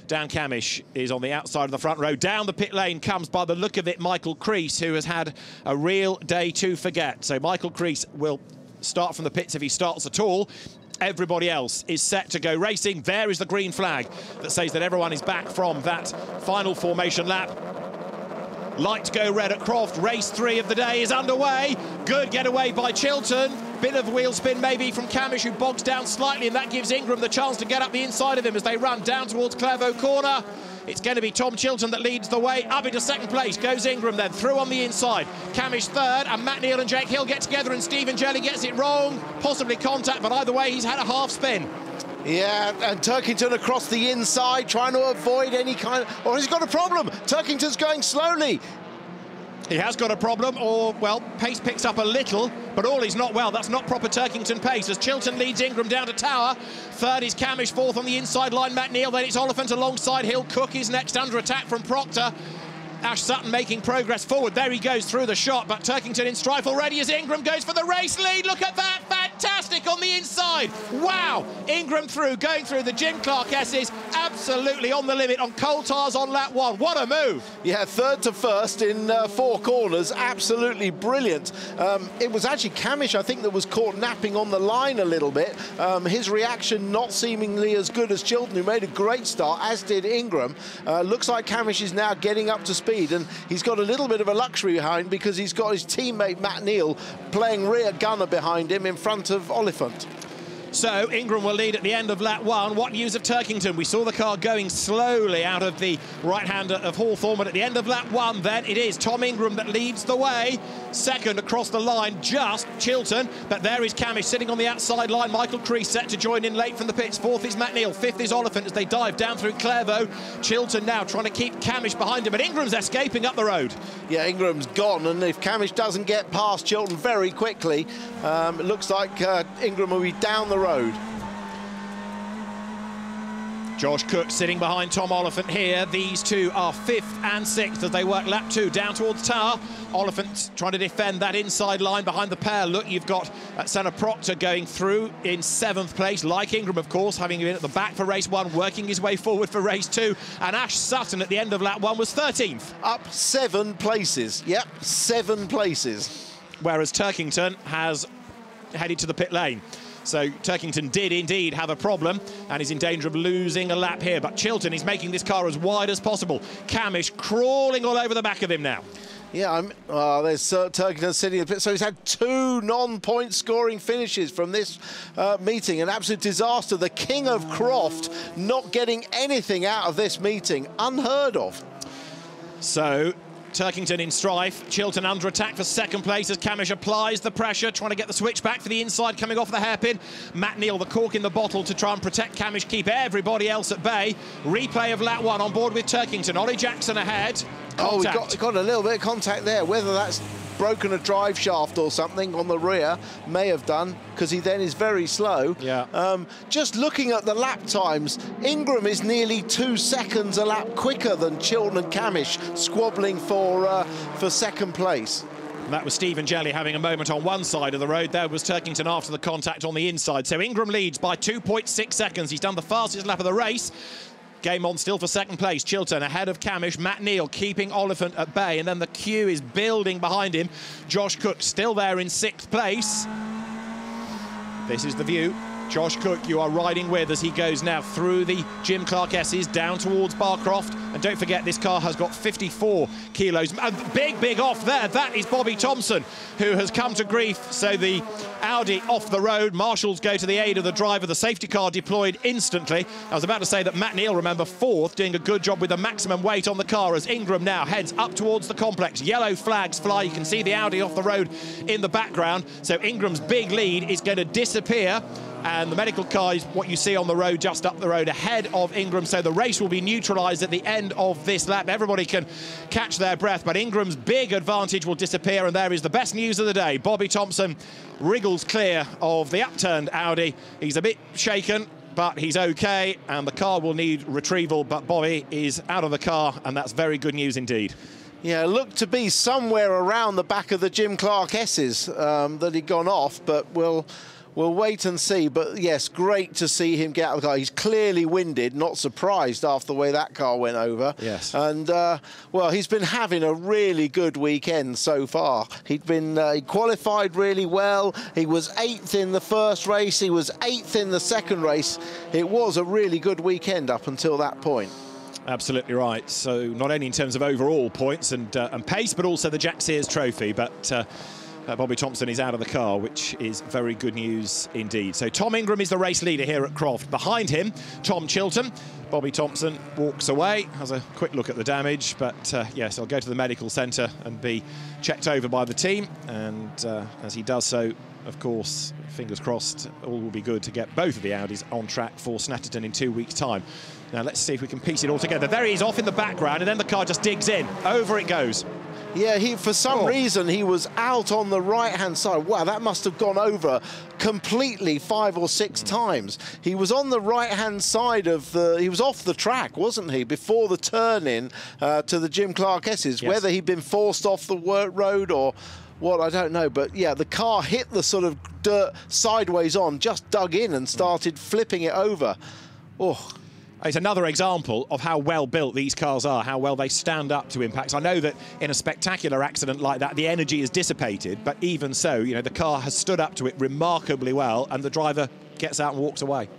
Dan Cammish is on the outside of the front row. Down the pit lane comes, by the look of it, Michael Crease, who has had a real day to forget. So Michael Crease will start from the pits if he starts at all. Everybody else is set to go racing. There is the green flag that says that everyone is back from that final formation lap. Light to go red at Croft. Race 3 of the day is underway. Good getaway by Chilton. Bit of wheel spin maybe from Cammish, who bogs down slightly, and that gives Ingram the chance to get up the inside of him as they run down towards Clairvaux Corner. It's going to be Tom Chilton that leads the way. Up into 2nd place goes Ingram, then through on the inside. Cammish 3rd, and Matt Neal and Jake Hill get together, and Stephen Jelly gets it wrong. Possibly contact, but either way, he's had a half spin. Yeah, and Turkington across the inside, trying to avoid any kind of... Oh, he's got a problem. Turkington's going slowly. He has got a problem, or, well, pace picks up a little, but all is not well. That's not proper Turkington pace, as Chilton leads Ingram down to Tower. 3rd is Cammish, 4th on the inside line, Matt Neal. Then it's Oliphant alongside Hill. Cook is next under attack from Proctor. Ash Sutton making progress forward. There he goes through the shot, but Turkington in strife already as Ingram goes for the race lead. Look at that, fantastic on the inside. Wow, Ingram through, going through the Jim Clark S's, absolutely on the limit on coal tires on lap 1. What a move. Yeah, 3rd to 1st in 4 corners, absolutely brilliant. It was actually Cammish, I think, that was caught napping on the line a little bit. His reaction not seemingly as good as Chilton, who made a great start, as did Ingram. Looks like Cammish is now getting up to speed, and he's got a little bit of a luxury behind because he's got his teammate Matt Neal playing rear gunner behind him in front of Oliphant. So Ingram will lead at the end of lap 1. What news of Turkington? We saw the car going slowly out of the right-hander of Hawthorne, but at the end of lap 1, then it is Tom Ingram that leads the way. 2nd across the line, just Chilton, but there is Cammish sitting on the outside line. Michael Crease set to join in late from the pits. 4th is Matt Neal, 5th is Oliphant as they dive down through Clairvaux. Chilton now trying to keep Cammish behind him, but Ingram's escaping up the road. Yeah, Ingram's gone, and if Cammish doesn't get past Chilton very quickly, it looks like Ingram will be down the road. Josh Cook sitting behind Tom Oliphant here. These two are 5th and 6th as they work lap 2 down towards Tower. Oliphant trying to defend that inside line behind the pair. Look, you've got Senna Proctor going through in 7th place, like Ingram, of course, having been at the back for race 1, working his way forward for race 2. And Ash Sutton at the end of lap 1 was 13th. Up 7 places. Yep, 7 places. Whereas Turkington has headed to the pit lane. So Turkington did indeed have a problem and is in danger of losing a lap here. But Chilton is making this car as wide as possible. Cammish crawling all over the back of him now. Yeah, there's Turkington sitting in the pit. So he's had 2 non-point scoring finishes from this meeting. An absolute disaster. The king of Croft not getting anything out of this meeting. Unheard of. So Turkington in strife, Chilton under attack for 2nd place as Cammish applies the pressure, trying to get the switch back for the inside, coming off the hairpin. Matt Neal, the cork in the bottle to try and protect Cammish, keep everybody else at bay. Replay of lap 1 on board with Turkington. Ollie Jackson ahead. Contact. Oh, we got a little bit of contact there. Whether that's broken a drive shaft or something on the rear, may have done, because he then is very slow. Yeah. Just looking at the lap times, Ingram is nearly 2 seconds a lap quicker than Chilton and Cammish, squabbling for 2nd place. And that was Stephen Jelly having a moment on one side of the road. There was Turkington after the contact on the inside. So Ingram leads by 2.6 seconds. He's done the fastest lap of the race. Game on still for 2nd place. Chilton ahead of Cammish. Matt Neal keeping Oliphant at bay. And then the queue is building behind him. Josh Cook still there in 6th place. This is the view. Josh Cook, you are riding with as he goes now through the Jim Clark S's down towards Barcroft. And don't forget, this car has got 54 kilos. Big off there. That is Bobby Thompson, who has come to grief. So the Audi off the road. Marshals go to the aid of the driver. The safety car deployed instantly. I was about to say that Matt Neal, remember, 4th, doing a good job with the maximum weight on the car as Ingram now heads up towards the complex. Yellow flags fly. You can see the Audi off the road in the background. So Ingram's big lead is going to disappear. And the medical car is what you see on the road, just up the road ahead of Ingram. So the race will be neutralised at the end of this lap. Everybody can catch their breath, but Ingram's big advantage will disappear. And there is the best news of the day. Bobby Thompson wriggles clear of the upturned Audi. He's a bit shaken, but he's OK, and the car will need retrieval. But Bobby is out of the car, and that's very good news indeed. Yeah, looked to be somewhere around the back of the Jim Clark S's that he'd gone off, but we'll wait and see. But yes, great to see him get out of the car. He's clearly winded, not surprised after the way that car went over. Yes. And, well, he's been having a really good weekend so far. He qualified really well. He was 8th in the first race. He was 8th in the second race. It was a really good weekend up until that point. Absolutely right. So not only in terms of overall points and pace, but also the Jack Sears Trophy. But Bobby Thompson is out of the car, which is very good news indeed. So Tom Ingram is the race leader here at Croft. Behind him, Tom Chilton. Bobby Thompson walks away, has a quick look at the damage, but yes, he'll go to the medical centre and be checked over by the team. And as he does so, of course, fingers crossed, all will be good to get both of the Audis on track for Snetterton in 2 weeks' time. Now let's see if we can piece it all together. There he is off in the background, and then the car just digs in. Over it goes. Yeah, for some reason, he was out on the right-hand side. Wow, that must have gone over completely 5 or 6 times. He was on the right-hand side of he was off the track, wasn't he, before the turn-in to the Jim Clark S's. Yes. Whether he'd been forced off the road or what, I don't know. But, yeah, the car hit the sort of dirt sideways on, just dug in and started flipping it over. Oh. It's another example of how well built these cars are, how well they stand up to impacts. I know that in a spectacular accident like that, the energy is dissipated, but even so, you know, the car has stood up to it remarkably well, and the driver gets out and walks away.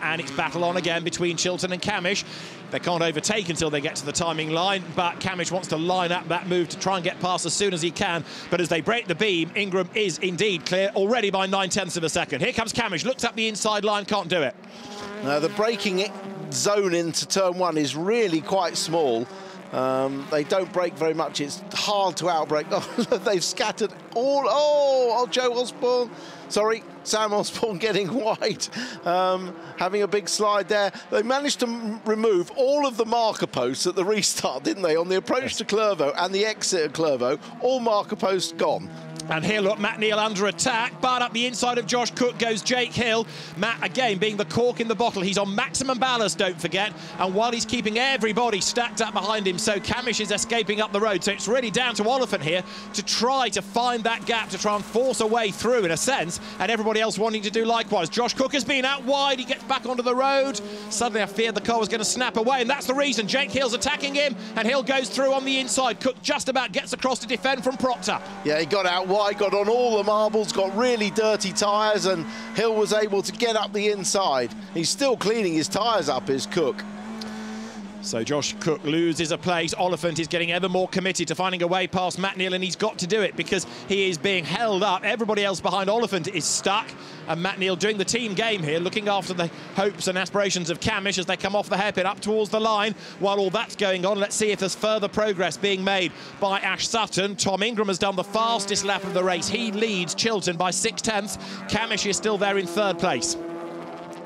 And it's battle on again between Chilton and Cammish. They can't overtake until they get to the timing line, but Cammish wants to line up that move to try and get past as soon as he can. But as they break the beam, Ingram is indeed clear, already by 9/10 of a second. Here comes Cammish, looks up the inside line, can't do it. The braking zone into turn 1 is really quite small. They don't brake very much. It's hard to outbrake. Oh, they've scattered Joe Osborne. Sorry, Sam Osborne getting wide, having a big slide there. They managed to remove all of the marker posts at the restart, didn't they? On the approach to Clervaux and the exit of Clervaux, all marker posts gone. And here, look, Matt Neal under attack, but up the inside of Josh Cook goes Jake Hill. Matt, again, being the cork in the bottle. He's on maximum ballast, don't forget. And while he's keeping everybody stacked up behind him, so Cammish is escaping up the road. So it's really down to Oliphant here to try to find that gap, to try and force a way through, in a sense, and everybody else wanting to do likewise. Josh Cook has been out wide. He gets back onto the road. Suddenly, I feared the car was going to snap away, and that's the reason. Jake Hill's attacking him, and Hill goes through on the inside. Cook just about gets across to defend from Proctor. Yeah, he got out wide, got on all the marbles, got really dirty tyres, and Hill was able to get up the inside. He's still cleaning his tyres up, is Cook. So Josh Cook loses a place. Oliphant is getting ever more committed to finding a way past Matt Neal, and he's got to do it because he is being held up. Everybody else behind Oliphant is stuck, and Matt Neal doing the team game here, looking after the hopes and aspirations of Cammish as they come off the hairpin up towards the line. While all that's going on, let's see if there's further progress being made by Ash Sutton. Tom Ingram has done the fastest lap of the race. He leads Chiltern by 6/10. Cammish is still there in third place.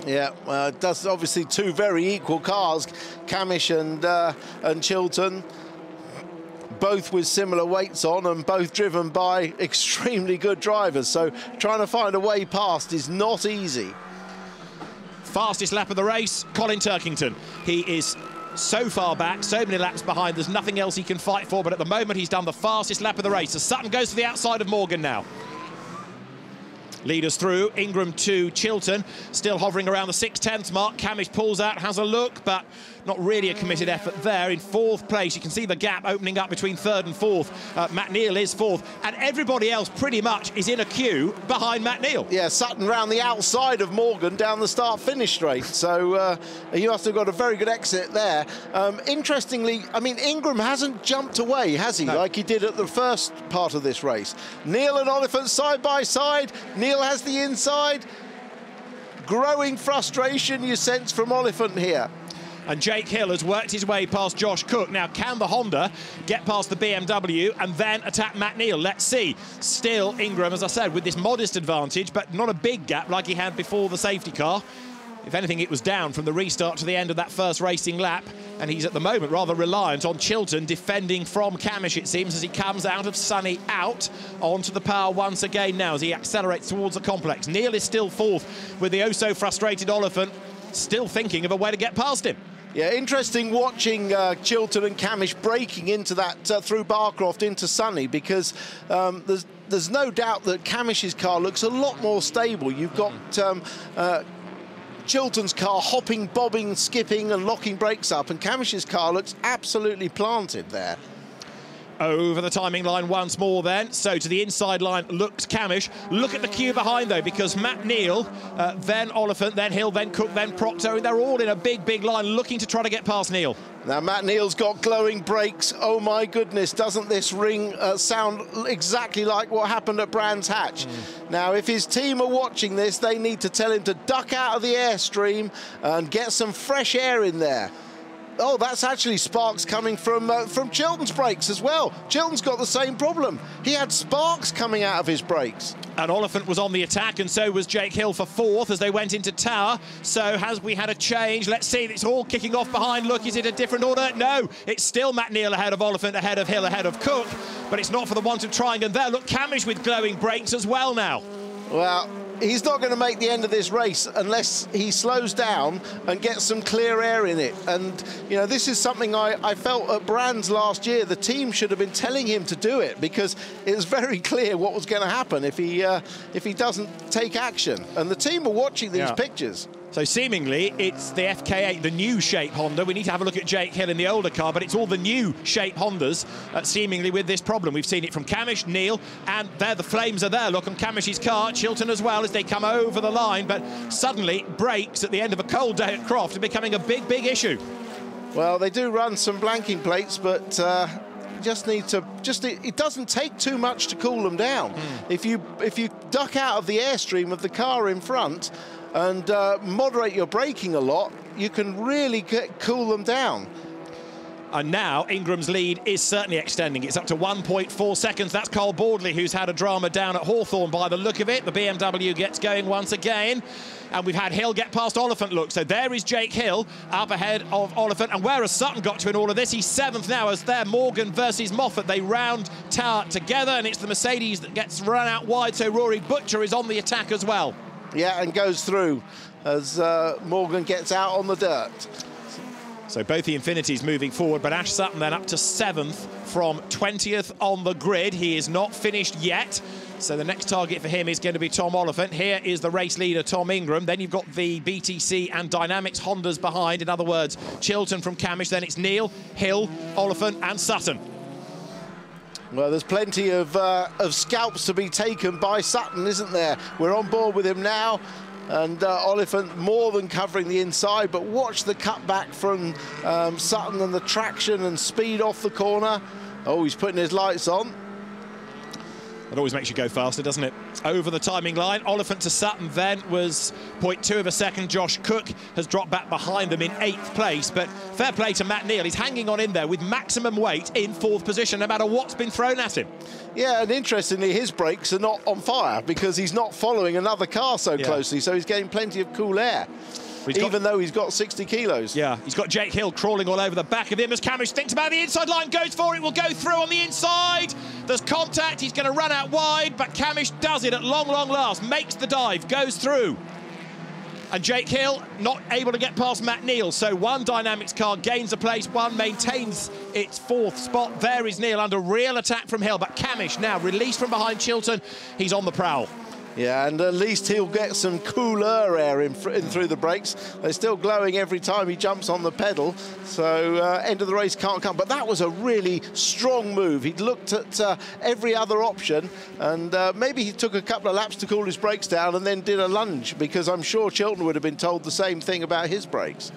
Yeah, that's obviously two very equal cars, Cammish and Chiltern, both with similar weights on and both driven by extremely good drivers. So trying to find a way past is not easy. Fastest lap of the race, Colin Turkington. He is so far back, so many laps behind, there's nothing else he can fight for, but at the moment he's done the fastest lap of the race. So Sutton goes to the outside of Morgan now. Leaders through, Ingram to Chiltern, still hovering around the 6/10 mark. Cammish pulls out, has a look, but not really a committed effort there. In fourth place, you can see the gap opening up between third and fourth. Matt Neal is fourth, and everybody else pretty much is in a queue behind Matt Neal. Yeah, Sutton round the outside of Morgan down the start-finish straight, so you must have got a very good exit there. Interestingly, I mean, Ingram hasn't jumped away, has he, like he did at the first part of this race. Neal and Oliphant side by side. Neal has the inside. Growing frustration you sense from Oliphant here. And Jake Hill has worked his way past Josh Cook. Now, can the Honda get past the BMW and then attack Matt Neal? Let's see. Still, Ingram, as I said, with this modest advantage, but not a big gap like he had before the safety car. If anything, it was down from the restart to the end of that first racing lap. And he's at the moment rather reliant on Chiltern defending from Cammish, it seems, as he comes out of Sunny out onto the power once again now as he accelerates towards the complex. Neal is still fourth with the oh-so-frustrated Oliphant still thinking of a way to get past him. Yeah, interesting watching Chiltern and Cammish breaking into that through Barcroft into Sunny, because there's no doubt that Cammish's car looks a lot more stable. You've got Chiltern's car hopping, bobbing, skipping and locking brakes up, and Cammish's car looks absolutely planted there. Over the timing line once more then. So to the inside line looks Cammish. Look at the queue behind though, because Matt Neal, then Oliphant, then Hill, then Cook, then Proctor, they're all in a big line looking to try to get past Neal. Now Matt Neal's got glowing brakes. Oh my goodness, doesn't this ring sound exactly like what happened at Brands Hatch? Now if his team are watching this, they need to tell him to duck out of the airstream and get some fresh air in there. Oh, that's actually sparks coming from Chiltern's brakes as well. Chiltern's got the same problem. He had sparks coming out of his brakes. And Oliphant was on the attack, and so was Jake Hill for fourth as they went into Tower. So has we had a change? Let's see. It's all kicking off behind. Look, is it a different order? No, it's still Matt Neal ahead of Oliphant, ahead of Hill, ahead of Cook. But it's not for the want of trying. And there, look, Cammish with glowing brakes as well now. Well, he's not going to make the end of this race unless he slows down and gets some clear air in it. And, you know, this is something I felt at Brands last year. The team should have been telling him to do it, because it was very clear what was going to happen if he doesn't take action. And the team are watching these pictures. So seemingly it's the FK8, the new shape Honda. We need to have a look at Jake Hill in the older car, but it's all the new shape Hondas seemingly with this problem. We've seen it from Cammish, Neal, and there the flames are there. Look on Cammish's car, Chiltern as well as they come over the line, but suddenly brakes at the end of a cold day at Croft are becoming a big issue. Well, they do run some blanking plates, but it doesn't take too much to cool them down. If you duck out of the airstream of the car in front and moderate your braking a lot, you can really cool them down. And now Ingram's lead is certainly extending. It's up to 1.4 seconds. That's Cole Boardley, who's had a drama down at Hawthorn by the look of it. The BMW gets going once again. And we've had Hill get past Oliphant, look. So there is Jake Hill up ahead of Oliphant. And where has Sutton got to in all of this? He's 7th now as there. Morgan versus Moffat. They round tower together, and it's the Mercedes that gets run out wide. So Rory Butcher is on the attack as well. Yeah, and goes through as Morgan gets out on the dirt. So both the Infinities moving forward, but Ash Sutton then up to 7th from 20th on the grid. He is not finished yet. So the next target for him is going to be Tom Oliphant. Here is the race leader, Tom Ingram. Then you've got the BTC and Dynamics Hondas behind. In other words, Chilton from Cammish. Then it's Neil, Hill, Oliphant and Sutton. Well, there's plenty of scalps to be taken by Sutton, isn't there? We're on board with him now. And Oliphant more than covering the inside, but watch the cutback from Sutton and the traction and speed off the corner. Oh, he's putting his lights on. It always makes you go faster, doesn't it? Over the timing line, Oliphant to Sutton then was 0.2 of a second. Josh Cook has dropped back behind them in 8th place, but fair play to Matt Neal. He's hanging on in there with maximum weight in 4th position, no matter what's been thrown at him. Yeah, and interestingly, his brakes are not on fire because he's not following another car so closely, so he's getting plenty of cool air. Even though he's got 60 kilos. Yeah, he's got Jake Hill crawling all over the back of him as Cammish thinks about the inside line, goes for it, will go through on the inside. There's contact, he's going to run out wide, but Cammish does it at long, long last, makes the dive, goes through. And Jake Hill not able to get past Matt Neal, so one Dynamics car gains a place, one maintains its 4th spot. There is Neal under real attack from Hill, but Cammish now released from behind Chilton, he's on the prowl. Yeah, and at least he'll get some cooler air in through the brakes. They're still glowing every time he jumps on the pedal, so end of the race can't come. But that was a really strong move. He'd looked at every other option, and maybe he took a couple of laps to cool his brakes down and then did a lunge, because I'm sure Chilton would have been told the same thing about his brakes.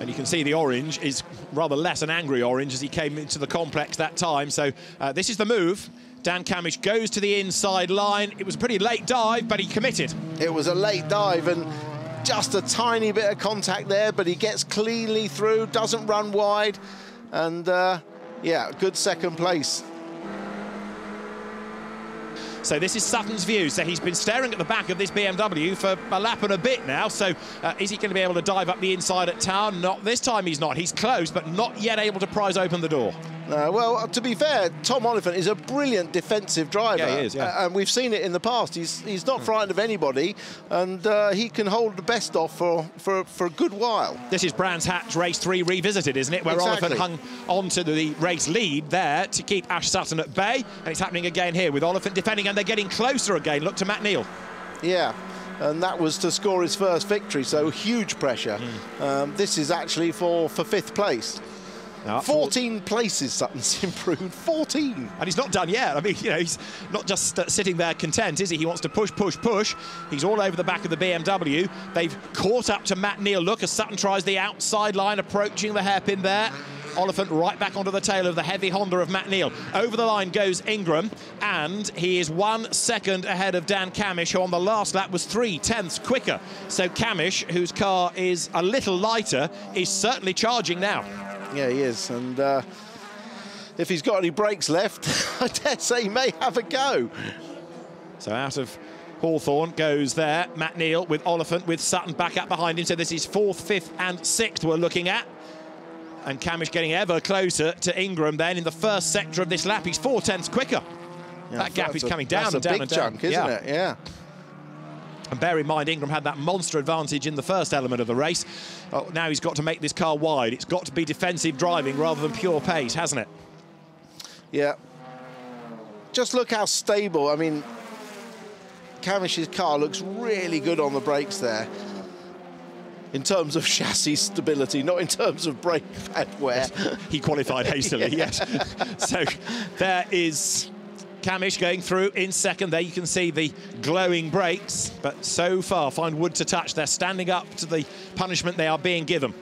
And you can see the orange is rather less an angry orange as he came into the complex that time. So this is the move. Dan Cammish goes to the inside line. It was a pretty late dive, but he committed. It was a late dive and just a tiny bit of contact there, but he gets cleanly through, doesn't run wide, and yeah, good 2nd place. So this is Sutton's view. So he's been staring at the back of this BMW for a lap and a bit now. So is he going to be able to dive up the inside at town? Not this time he's not. He's close, but not yet able to prise open the door. Well, to be fair, Tom Oliphant is a brilliant defensive driver. Yeah, he is, yeah. And we've seen it in the past. He's not frightened of anybody, and he can hold the best off for a good while. This is Brands Hatch Race 3 revisited, isn't it? Where Exactly. Oliphant hung onto the race lead there to keep Ash Sutton at bay. And it's happening again here with Oliphant defending, and they're getting closer again. Look to Matt Neal. Yeah. And that was to score his 1st victory, so huge pressure. This is actually for 5th place. 14 places Sutton's improved, 14. And he's not done yet. I mean, you know, he's not just sitting there content, is he? He wants to push, push, push. He's all over the back of the BMW. They've caught up to Matt Neal. Look as Sutton tries the outside line, approaching the hairpin there. Oliphant right back onto the tail of the heavy Honda of Matt Neal. Over the line goes Ingram, and he is 1 second ahead of Dan Cammish, who on the last lap was 3/10ths quicker. So Cammish, whose car is a little lighter, is certainly charging now. Yeah, he is, and if he's got any brakes left, I dare say he may have a go. So out of Hawthorn goes there, Matt Neal with Oliphant, with Sutton back up behind him. So this is 4th, 5th and 6th we're looking at. And Cammish getting ever closer to Ingram then in the 1st sector of this lap. He's 4/10ths quicker. Yeah, that gap is coming down and down and down. That's a big chunk, isn't it? Yeah. And bear in mind, Ingram had that monster advantage in the 1st element of the race. Oh, now he's got to make this car wide. It's got to be defensive driving rather than pure pace, hasn't it? Yeah. Just look how stable. I mean, Cammish's car looks really good on the brakes there. In terms of chassis stability, not in terms of brake pad wear. He qualified hastily, yes. So there is Cammish going through in 2nd. There you can see the glowing brakes, but so far find wood to touch. They're standing up to the punishment they are being given.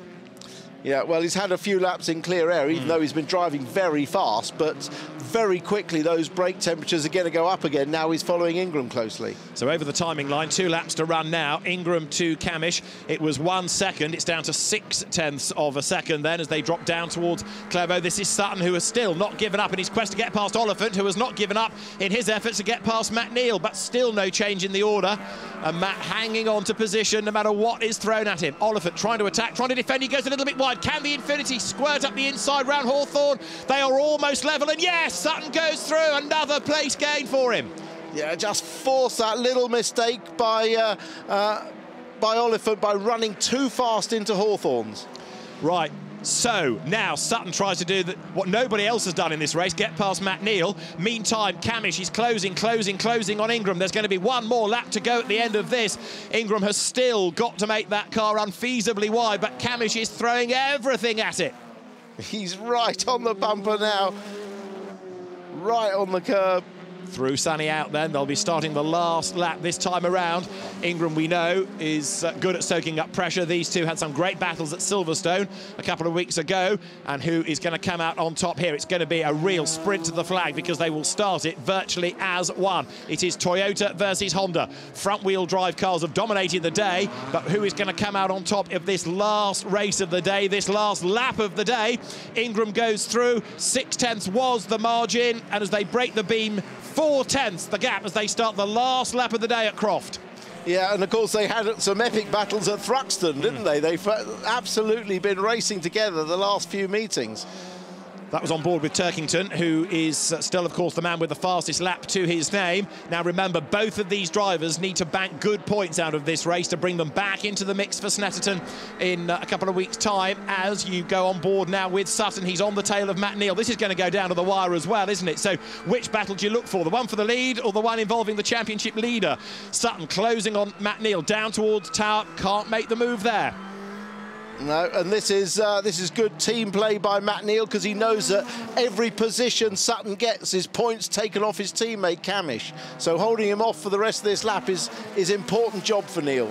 Yeah, well, he's had a few laps in clear air, even though he's been driving very fast, but very quickly those brake temperatures are going to go up again. Now he's following Ingram closely. So over the timing line, 2 laps to run now. Ingram to Cammish. It was 1 second. It's down to 0.6 of a second then as they drop down towards Clevo. This is Sutton, who has still not given up in his quest to get past Oliphant, who has not given up in his efforts to get past Matt Neal, but still no change in the order. And Matt hanging on to position no matter what is thrown at him. Oliphant trying to attack, trying to defend. He goes a little bit wide. Can the Infinity squirt up the inside round Hawthorn? They are almost level, and yes, Sutton goes through. Another place gain for him. Yeah, just force that little mistake by Oliphant by running too fast into Hawthorns. Right. So now Sutton tries to do what nobody else has done in this race, get past Matt Neal. Meantime, Cammish is closing on Ingram. There's going to be one more lap to go at the end of this. Ingram has still got to make that car unfeasibly wide, but Cammish is throwing everything at it. He's right on the bumper now, right on the curb. Through Sunny out then, they'll be starting the last lap this time around. Ingram, we know, is good at soaking up pressure. These two had some great battles at Silverstone a couple of weeks ago, and who is going to come out on top here? It's going to be a real sprint to the flag because they will start it virtually as one. It is Toyota versus Honda. Front-wheel drive cars have dominated the day, but who is going to come out on top of this last race of the day, this last lap of the day? Ingram goes through. 0.6 was the margin, and as they break the beam, 0.4 the gap as they start the last lap of the day at Croft. Yeah, and of course they had some epic battles at Thruxton, didn't they? They've absolutely been racing together the last few meetings. That was on board with Turkington, who is still, of course, the man with the fastest lap to his name. Now, remember, both of these drivers need to bank good points out of this race to bring them back into the mix for Snetterton in a couple of weeks' time. As you go on board now with Sutton, he's on the tail of Matt Neal. This is going to go down to the wire as well, isn't it? So which battle do you look for? The one for the lead or the one involving the championship leader? Sutton closing on Matt Neal, down towards Tower, can't make the move there. No, and this is good team play by Matt Neal because he knows that every position Sutton gets is points taken off his teammate Cammish. So holding him off for the rest of this lap is important job for Neal.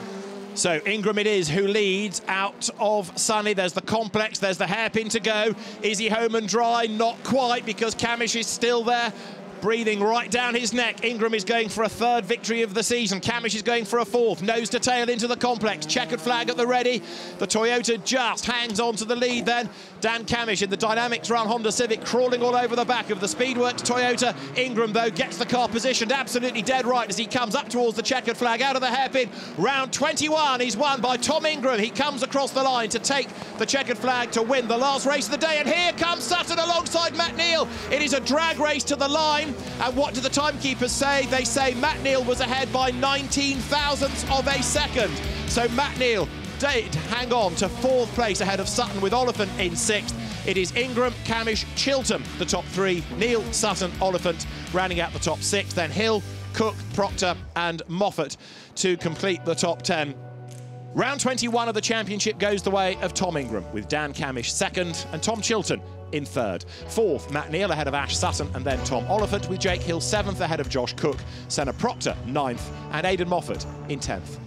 So Ingram it is who leads out of Sunny. There's the complex, there's the hairpin to go. Is he home and dry? Not quite, because Cammish is still there, breathing right down his neck. Ingram is going for a 3rd victory of the season. Cammish is going for a 4th. Nose to tail into the complex. Checkered flag at the ready. The Toyota just hangs on to the lead then. Dan Cammish in the Dynamics Run Honda Civic crawling all over the back of the Speedweek Toyota. Ingram, though, gets the car positioned absolutely dead right as he comes up towards the checkered flag out of the hairpin. Round 21 is won by Tom Ingram. He comes across the line to take the checkered flag to win the last race of the day. And here comes Sutton alongside Matt Neal. It is a drag race to the line. And what do the timekeepers say? They say Matt Neal was ahead by 19 thousandths of a second. So Matt Neal did hang on to 4th place ahead of Sutton with Oliphant in 6th. It is Ingram, Cammish, Chilton, the top 3. Neal, Sutton, Oliphant rounding out the top 6. Then Hill, Cook, Proctor and Moffat to complete the top 10. Round 21 of the championship goes the way of Tom Ingram, with Dan Cammish 2nd and Tom Chilton in 3rd. 4th, Matt Neal ahead of Ash Sutton and then Tom Oliphant, with Jake Hill 7th ahead of Josh Cook, Senna Proctor 9th and Aidan Moffat in 10th.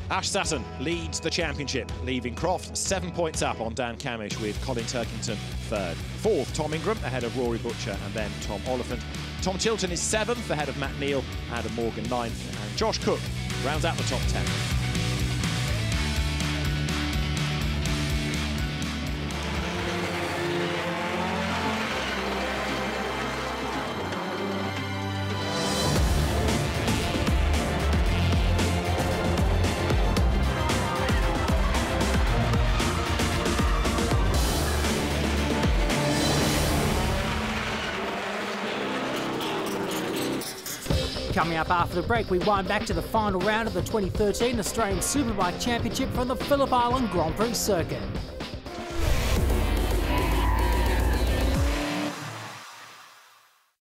Ash Sutton leads the championship, leaving Croft 7 points up on Dan Cammish, with Colin Turkington 3rd. 4th, Tom Ingram ahead of Rory Butcher and then Tom Oliphant. Tom Chilton is 7th ahead of Matt Neal, Adam Morgan 9th, and Josh Cook rounds out the top 10. Coming up after the break, we wind back to the final round of the 2013 Australian Superbike Championship from the Phillip Island Grand Prix circuit.